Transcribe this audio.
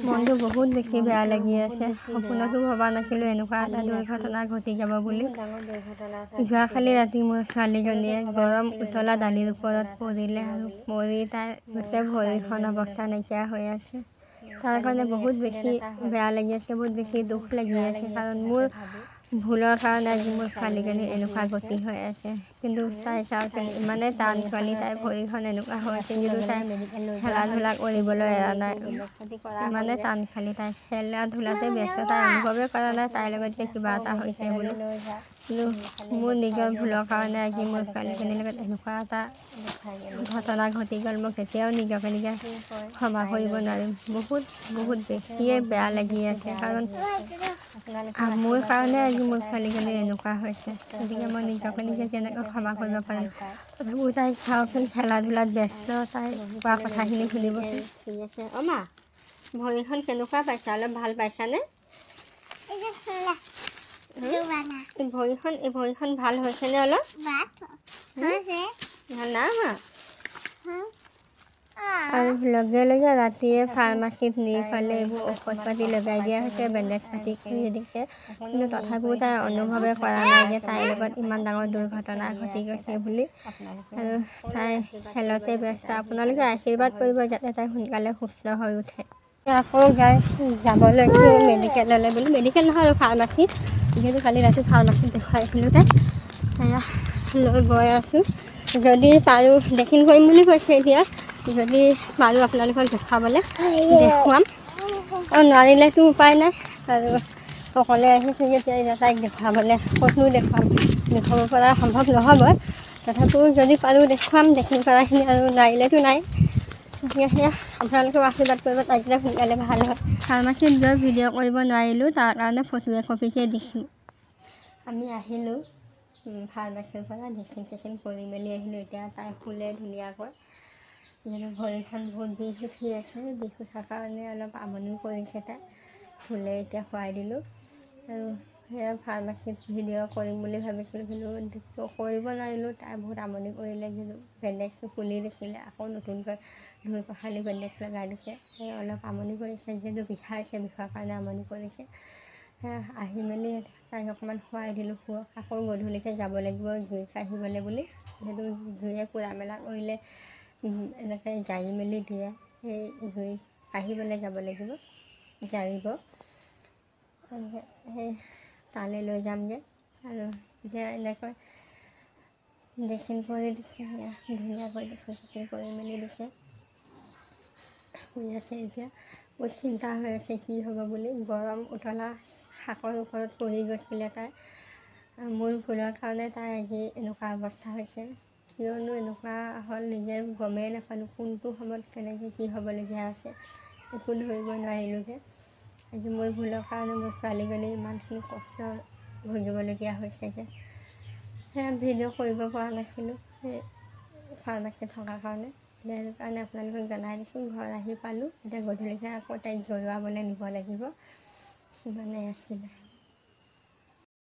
মনটো বহুত বেছি বেয়া লাগি আছে। সপোনতো ভবা নাছিলোঁ এনেকুৱা এটা দুৰ্ঘটনা ঘটি যাব বুলি। যোৱাকালি ৰাতি মোৰ ছোৱালীজনীয়ে গৰম উতলা দালিৰ ওপৰত পৰিলে আৰু পৰি তাইৰ গোটেই ভৰিখন অৱস্থা নাইকিয়া হৈ আছে। তাৰ কাৰণে বহুত বেছি বেয়া লাগি আছে, বহুত বেছি দুখ লাগি আছে, কাৰণ মোৰ ভুলৰ কাৰণে আজি মোৰ ছোৱালীজনীৰ এনেকুৱা গতি হৈ আছে। কিন্তু তাই চাওঁচোন, ইমানেই টান ছোৱালী, তাইৰ ভৰিখন এনেকুৱা হৈছে, কিন্তু তাই খেলা ধূলা কৰিবলৈ এৰা নাই। ইমানে টান খালি তাই খেলা ধূলাতে ব্যস্ত, তাই অনুভৱে কৰা নাই তাইৰ লগত যে কিবা এটা হৈছে বুলি। কিন্তু মোৰ নিজৰ ভুলৰ কাৰণে আজি মোৰ ছোৱালীজনীৰ লগত এনেকুৱা এটা ঘটনা ঘটি গ'ল। মই কেতিয়াও নিজকে নিজে ক্ষমা কৰিব নোৱাৰিম। বহুত বহুত বেছিয়ে বেয়া লাগি আছে, কাৰণ মোৰ কাৰণে আজি মোৰ ছোৱালীজনীৰ এনেকুৱা হৈছে। গতিকে মই নিজকে নিজে কেনেকৈ ক্ষমা কৰিব পাৰিম। তথাপিও তাইক চাওঁচোন, খেলা ধূলাত ব্যস্ত, তাই কোৱা কথাখিনি শুনিবচোন। ঠিক আছে অমা, ভৰিখন কেনেকুৱা পাইছা? অলপ ভাল পাইছানে? এই ভৰিখন ভাল হৈছেনে? অলপ ভাল নাই হোৱা। আৰু লগে লগে ৰাতিয়ে ফাৰ্মাচীত নি ফালে এইবোৰ ঔষধ পাতি লগাই দিয়া হৈছে, বেণ্ডেজ পাতি কৰি দিছে। কিন্তু তথাপিও তাই অনুভৱে কৰা নাই যে তাইৰ লগত ইমান ডাঙৰ দুৰ্ঘটনা ঘটি গৈছে বুলি। আৰু তাই খেলতে ব্যস্ত। আপোনালোকে আশীৰ্বাদ কৰিব যাতে তাই সোনকালে সুস্থ হৈ উঠে। আকৌ যাব লৈছোঁ মেডিকেললৈ বুলি, মেডিকেল নহয় আৰু ফাৰ্মাচীত, যিহেতু কালি ৰাতি ফাৰ্মাচীত দেখুৱাইছিলোঁ তাই। লৈ গৈ আছোঁ, যদি পাৰোঁ দেখিন কৰিম বুলি কৈছে। এতিয়া যদি পাৰোঁ আপোনালোকক দেখুৱাবলৈ দেখুৱাম, আৰু নোৱাৰিলেতো উপায় নাই। আৰু অকলে আহিছোঁ যেতিয়া তাইক দেখুৱাবলৈ ক'তনো দেখুৱাব পৰা সম্ভৱ নহ'ব। তথাপিও যদি পাৰোঁ দেখুৱাম দেখিন কৰাখিনি, আৰু নোৱাৰিলেতো নাই। সেয়া আপোনালোকেও আশীৰ্বাদ কৰিব, তাইক যে সোনকালে ভাল হয়। ফাৰ্মাচীত গৈ ভিডিঅ' কৰিব নোৱাৰিলোঁ, তাৰ কাৰণে ফটো একপিকে দিছোঁ। আমি আহিলোঁ ফাৰ্মাচীৰ পৰা, ড্ৰেছিং চেছিং কৰি মেলি আহিলোঁ। এতিয়া তাই শুলে ধুনীয়াকৈ। যিহেতু ভৰিখন বহুত বিষ উঠি আছে, বিষ উঠাৰ কাৰণে অলপ আমনিও কৰিছে তাই। শুলে, এতিয়া শুৱাই দিলোঁ। আৰু সেয়া ফাৰ্মাচীত ভিডিঅ' কৰিম বুলি ভাবিছিলোঁ, কিন্তু কৰিব নোৱাৰিলোঁ। তাই বহুত আমনি কৰিলে, কিন্তু বেণ্ডেজটো খুলি দিছিলে, আকৌ নতুনকৈ ধুই পখালি বেণ্ডেজ লগাই দিছে। সেই অলপ আমনি কৰিছে, যিহেতু বিষাইছে, বিষৰ কাৰণে আমনি কৰিছে। আহি মেলি তাইক অকণমান শুৱাই দিলোঁ, শুৱক। আকৌ গধূলিকৈ যাব লাগিব জুই কাঢ়িবলৈ বুলি, যিহেতু জুয়ে পোৰা মেলা কৰিলে এনেকৈ জাৰি মেলি দিয়ে, সেই জুই কাঢ়িবলৈ যাব লাগিব, জাৰিব। সেই তালৈ লৈ যামগৈ। আৰু এতিয়া এনেকৈ ড্ৰেছিং কৰি দিছে, ধুনীয়াকৈ ড্ৰেছিং চেছিং কৰি মেলি দিছে। শুই আছে এতিয়া। বহুত চিন্তা হৈ আছে কি হ'ব বুলি। গৰম উতলা শাকৰ ওপৰত পৰি গৈছিলে তাই। মোৰ ভুলৰ কাৰণে তাই আজি এনেকুৱা অৱস্থা হৈছে। কিয়নো এনেকুৱা হ'ল নিজে গমেই নাপালোঁ, কোনটো সময়ত কেনেকৈ কি হ'বলগীয়া আছে একো ধৰিব নোৱাৰিলোঁগৈ। আজি মোৰ ভুলৰ কাৰণে মোৰ ছোৱালীজনী ইমানখিনি কষ্ট ভুগিবলগীয়া হৈছে যে, সেয়া ভিডিঅ' কৰিব পৰা নাছিলোঁ সেই ফাৰ্মাচীত থকাৰ কাৰণে। সেইটো কাৰণে আপোনালোকক জনাই দিছোঁ। ঘৰ আহি পালোঁ, এতিয়া গধূলিকৈ আকৌ তাইক জ্বলোৱাবলৈ নিব লাগিব। সিমানেই আছিলে।